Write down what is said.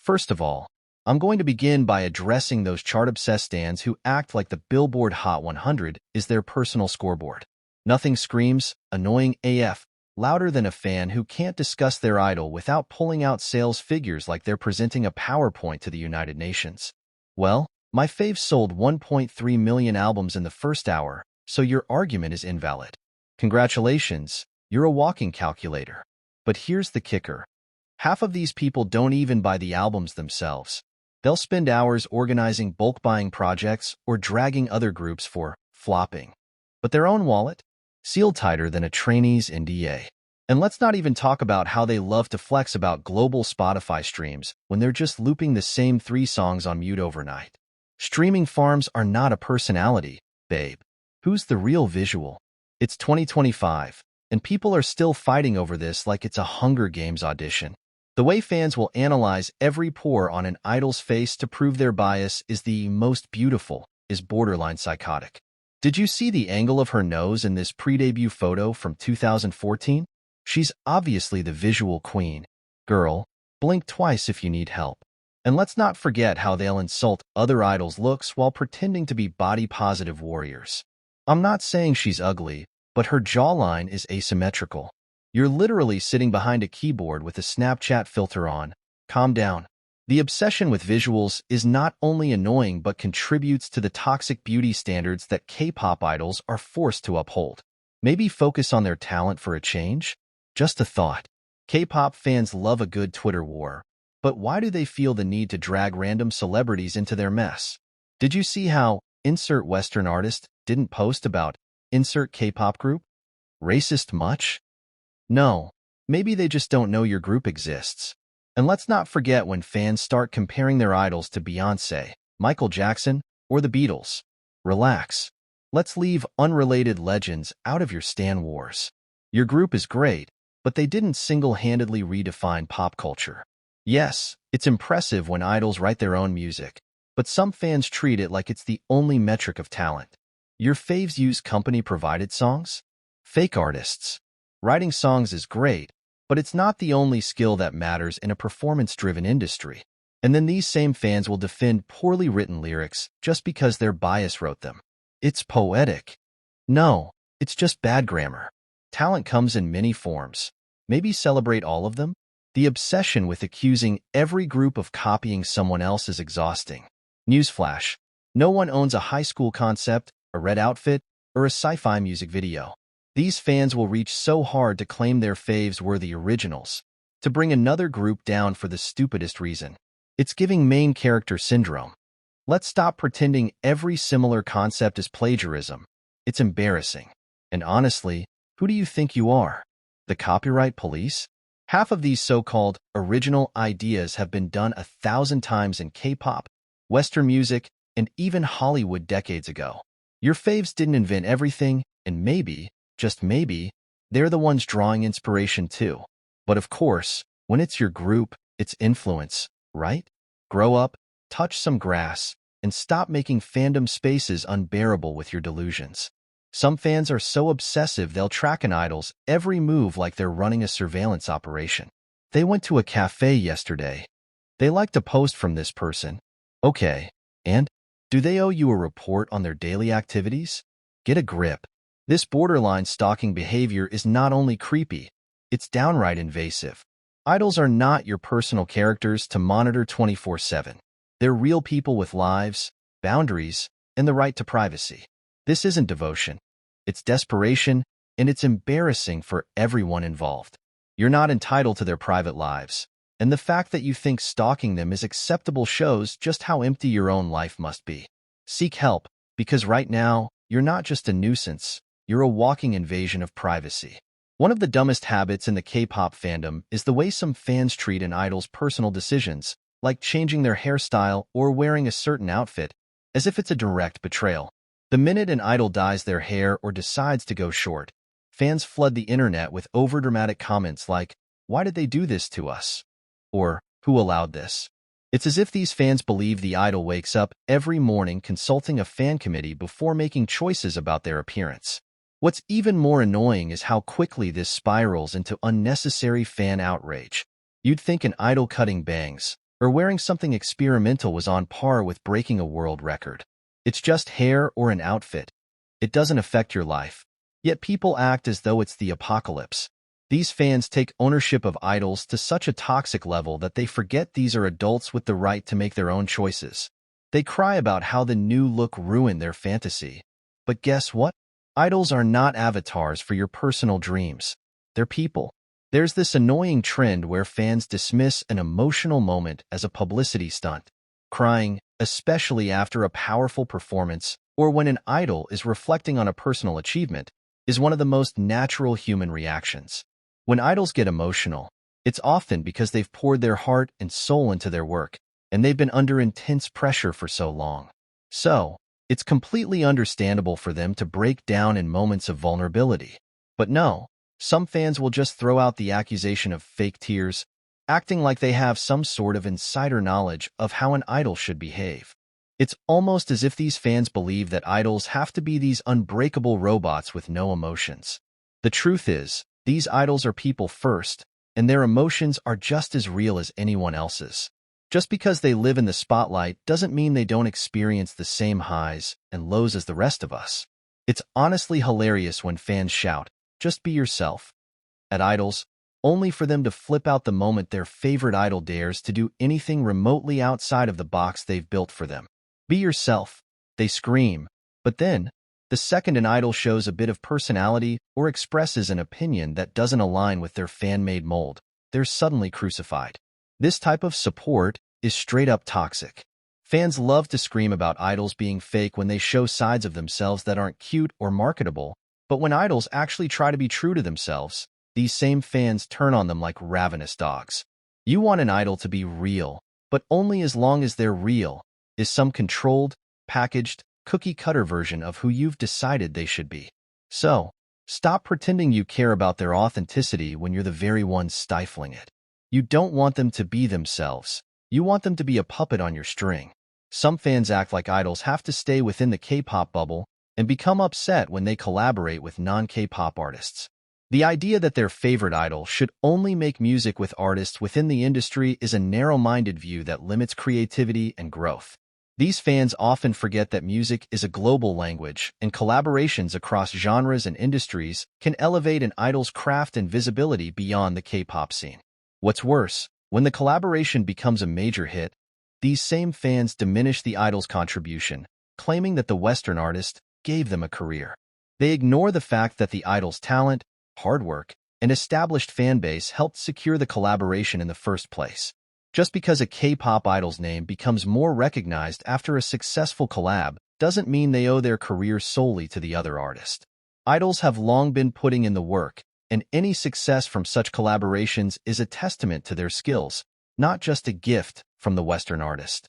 First of all, I'm going to begin by addressing those chart-obsessed stans who act like the Billboard Hot 100 is their personal scoreboard. Nothing screams, annoying AF, louder than a fan who can't discuss their idol without pulling out sales figures like they're presenting a PowerPoint to the United Nations. Well, my fave sold 1.3 million albums in the first hour, so your argument is invalid. Congratulations, you're a walking calculator. But here's the kicker. Half of these people don't even buy the albums themselves. They'll spend hours organizing bulk buying projects or dragging other groups for flopping. But their own wallet? Sealed tighter than a trainee's NDA. And let's not even talk about how they love to flex about global Spotify streams when they're just looping the same 3 songs on mute overnight. Streaming farms are not a personality, babe. Who's the real visual? It's 2025, and people are still fighting over this like it's a Hunger Games audition. The way fans will analyze every pore on an idol's face to prove their bias is the most beautiful is borderline psychotic. Did you see the angle of her nose in this pre-debut photo from 2014? She's obviously the visual queen. Girl, blink twice if you need help. And let's not forget how they'll insult other idols' looks while pretending to be body-positive warriors. I'm not saying she's ugly, but her jawline is asymmetrical. You're literally sitting behind a keyboard with a Snapchat filter on. Calm down. The obsession with visuals is not only annoying but contributes to the toxic beauty standards that K-pop idols are forced to uphold. Maybe focus on their talent for a change? Just a thought. K-pop fans love a good Twitter war. But why do they feel the need to drag random celebrities into their mess? Did you see how insert Western artist didn't post about insert K-pop group? Racist much? No. Maybe they just don't know your group exists. And let's not forget when fans start comparing their idols to Beyoncé, Michael Jackson, or the Beatles. Relax. Let's leave unrelated legends out of your stan wars. Your group is great, but they didn't single-handedly redefine pop culture. Yes, it's impressive when idols write their own music, but some fans treat it like it's the only metric of talent. Your faves use company-provided songs? Fake artists. Writing songs is great, but it's not the only skill that matters in a performance-driven industry. And then these same fans will defend poorly written lyrics just because their bias wrote them. It's poetic. No, it's just bad grammar. Talent comes in many forms. Maybe celebrate all of them? The obsession with accusing every group of copying someone else is exhausting. Newsflash. No one owns a high school concept, a red outfit, or a sci-fi music video. These fans will reach so hard to claim their faves were the originals, to bring another group down for the stupidest reason. It's giving main character syndrome. Let's stop pretending every similar concept is plagiarism. It's embarrassing. And honestly, who do you think you are? The copyright police? Half of these so-called original ideas have been done 1,000 times in K-pop, Western music, and even Hollywood decades ago. Your faves didn't invent everything, and maybe, just maybe, they're the ones drawing inspiration too. But of course, when it's your group, it's influence, right? Grow up, touch some grass, and stop making fandom spaces unbearable with your delusions. Some fans are so obsessive they'll track an idol's every move like they're running a surveillance operation. They went to a cafe yesterday. They like to post from this person. Okay, and? Do they owe you a report on their daily activities? Get a grip. This borderline stalking behavior is not only creepy, it's downright invasive. Idols are not your personal characters to monitor 24/7. They're real people with lives, boundaries, and the right to privacy. This isn't devotion. It's desperation, and it's embarrassing for everyone involved. You're not entitled to their private lives, and the fact that you think stalking them is acceptable shows just how empty your own life must be. Seek help, because right now, you're not just a nuisance. You're a walking invasion of privacy. One of the dumbest habits in the K-pop fandom is the way some fans treat an idol's personal decisions, like changing their hairstyle or wearing a certain outfit, as if it's a direct betrayal. The minute an idol dyes their hair or decides to go short, fans flood the internet with overdramatic comments like, "Why did they do this to us?" Or, "Who allowed this?" It's as if these fans believe the idol wakes up every morning consulting a fan committee before making choices about their appearance. What's even more annoying is how quickly this spirals into unnecessary fan outrage. You'd think an idol cutting bangs, or wearing something experimental was on par with breaking a world record. It's just hair or an outfit. It doesn't affect your life. Yet people act as though it's the apocalypse. These fans take ownership of idols to such a toxic level that they forget these are adults with the right to make their own choices. They cry about how the new look ruined their fantasy. But guess what? Idols are not avatars for your personal dreams. They're people. There's this annoying trend where fans dismiss an emotional moment as a publicity stunt. Crying, especially after a powerful performance or when an idol is reflecting on a personal achievement, is one of the most natural human reactions. When idols get emotional, it's often because they've poured their heart and soul into their work, and they've been under intense pressure for so long. So, it's completely understandable for them to break down in moments of vulnerability. But no, some fans will just throw out the accusation of fake tears, acting like they have some sort of insider knowledge of how an idol should behave. It's almost as if these fans believe that idols have to be these unbreakable robots with no emotions. The truth is, these idols are people first, and their emotions are just as real as anyone else's. Just because they live in the spotlight doesn't mean they don't experience the same highs and lows as the rest of us. It's honestly hilarious when fans shout, "Just be yourself," at idols, only for them to flip out the moment their favorite idol dares to do anything remotely outside of the box they've built for them. Be yourself, they scream, but then, the second an idol shows a bit of personality or expresses an opinion that doesn't align with their fan-made mold, they're suddenly crucified. This type of support is straight-up toxic. Fans love to scream about idols being fake when they show sides of themselves that aren't cute or marketable, but when idols actually try to be true to themselves, these same fans turn on them like ravenous dogs. You want an idol to be real, but only as long as they're real is some controlled, packaged, cookie-cutter version of who you've decided they should be. So, stop pretending you care about their authenticity when you're the very one stifling it. You don't want them to be themselves. You want them to be a puppet on your string. Some fans act like idols have to stay within the K-pop bubble and become upset when they collaborate with non-K-pop artists. The idea that their favorite idol should only make music with artists within the industry is a narrow-minded view that limits creativity and growth. These fans often forget that music is a global language, and collaborations across genres and industries can elevate an idol's craft and visibility beyond the K-pop scene. What's worse, when the collaboration becomes a major hit, these same fans diminish the idol's contribution, claiming that the Western artist gave them a career. They ignore the fact that the idol's talent, hard work, and established fanbase helped secure the collaboration in the first place. Just because a K-pop idol's name becomes more recognized after a successful collab doesn't mean they owe their career solely to the other artist. Idols have long been putting in the work, and any success from such collaborations is a testament to their skills, not just a gift from the Western artist.